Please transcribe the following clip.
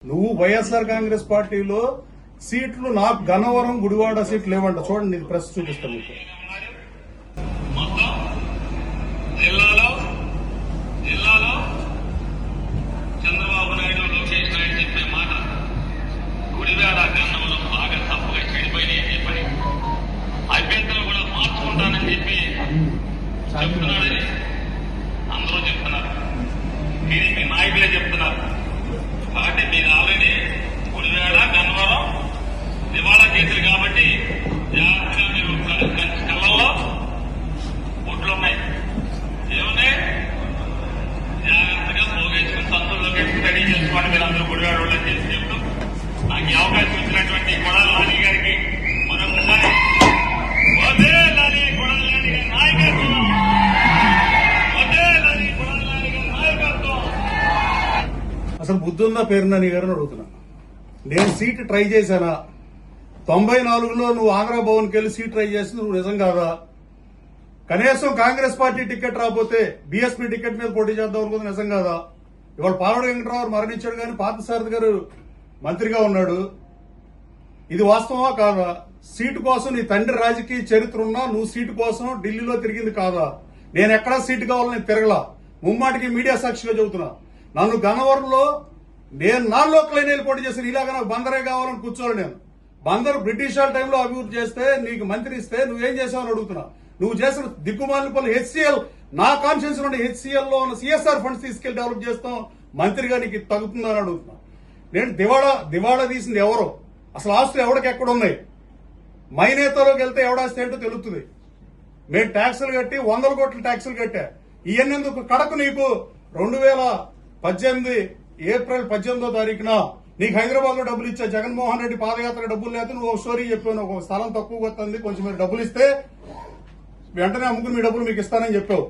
నువ్వు వైఎస్ఆర్ కాంగ్రెస్ పార్టీలో సీట్లు నాకు గన్నవరం గుడివాడ సీట్లు లేవంట. చూడండి, నేను ప్రెస్ చూపిస్తాను మీకు. మొత్తం జిల్లాలో చంద్రబాబు నాయుడు లోకేష్ నాయుడు చెప్పే మాట గుడివాడ గన్నవరం బాగా తప్పుగా చెడిపోయినాయి అని చెప్పని అభ్యర్థులు కూడా మార్చుకుంటానని చెప్పి చెప్తున్నాడని అందరూ చెప్తున్నారు. టీడీపీ నాయకులే చెప్తున్నారు. కాబట్టి మీరు ఆల్రెడీ గుడివాడ గన్నవరం దివాళా కేసులు కాబట్టి జాగ్రత్తగా మీరు కళ్ళల్లో ఒడ్లున్నాయి ఏమున్నాయి జాగ్రత్తగా పోగేసుకుని సంతుల్లోకి స్టడీ చేసుకోండి. మీరు అందరూ గుడివాడ వాళ్ళని చేసి చెప్తూ నాకు ఈ అవకాశం ఇచ్చినటువంటి కొడాల నాని గారికి మరొకసారి ఒకే నాని కొడాల నాని గారి నాయకత్వం, ఒకే నాని కొడాల నాని గారి నాయకత్వం. అసలు బుద్ధుందా పేరుందా నీ గారిని అడుగుతున్నా. నేను సీట్ ట్రై చేశానా? 94లో నువ్వు ఆంధ్ర భవన్కి వెళ్ళి సీట్ ట్రై చేసి నువ్వు నిజం కాదా? కనీసం కాంగ్రెస్ పార్టీ టికెట్ రాకపోతే బీఎస్పీ టికెట్ మీద పోటీ చేద్దాం అనుకుంది నిజం కాదా? ఇవాళ పాలడు వెంకటరావు మరణించాడు కానీ పార్థసారథి గారు మంత్రిగా ఉన్నాడు. ఇది వాస్తవమా కాదా? సీటు కోసం నీ తండ్రి రాజకీయ చరిత్ర ఉన్నా నువ్వు సీటు కోసం ఢిల్లీలో తిరిగింది కాదా? నేను ఎక్కడా సీటు కావాలని తిరగలా. ముమ్మాటికి మీడియా సాక్షిగా చెబుతున్నా. నన్ను గన్నవరంలో నేను నాలుగు లైన్ పోటీ చేశాను. ఇలాగ నాకు బందరే కావాలని కూర్చోవాలి. నేను బందర్ బ్రిటిష్ వాళ్ళ టైంలో అభివృద్ధి చేస్తే నీకు మంత్రి ఇస్తే నువ్వేం చేసావని అడుగుతున్నా. నువ్వు చేసిన దిక్కుమాలిన పనులు హెచ్సిఎల్ నా కాన్షియన్స్ నుండి హెచ్సిఎల్ లో ఉన్న సిఎస్ఆర్ ఫండ్స్ తీసుకెళ్లి డెవలప్ చేస్తాం మంత్రిగా నీకు తగ్గుతుందని అడుగుతున్నా. నేను దివాళా తీసింది ఎవరో? అసలు ఆస్తులు ఎవరికి ఎక్కడ ఉన్నాయి? మైనేతలోకి వెళ్తే ఎవడాస్తి ఏంటో తెలుస్తుంది. మేము ట్యాక్సులు కట్టి 100 కోట్ల ట్యాక్సులు కట్టా. ఇవన్నెందుకు కడకు నీకు 2018 ఏప్రిల్ 18వ తారీఖున నీకు హైదరాబాద్ లో డబ్బులు ఇచ్చా. జగన్మోహన్ రెడ్డి పాదయాత్ర డబ్బులు లేకపోతే నువ్వు ఒక స్టోరీ చెప్పావు. ఒక స్థలం తక్కువ వస్తుంది, కొంచెం మీరు డబ్బులు ఇస్తే వెంటనే అమ్ముకుని మీ డబ్బులు మీకు ఇస్తానని చెప్పావు.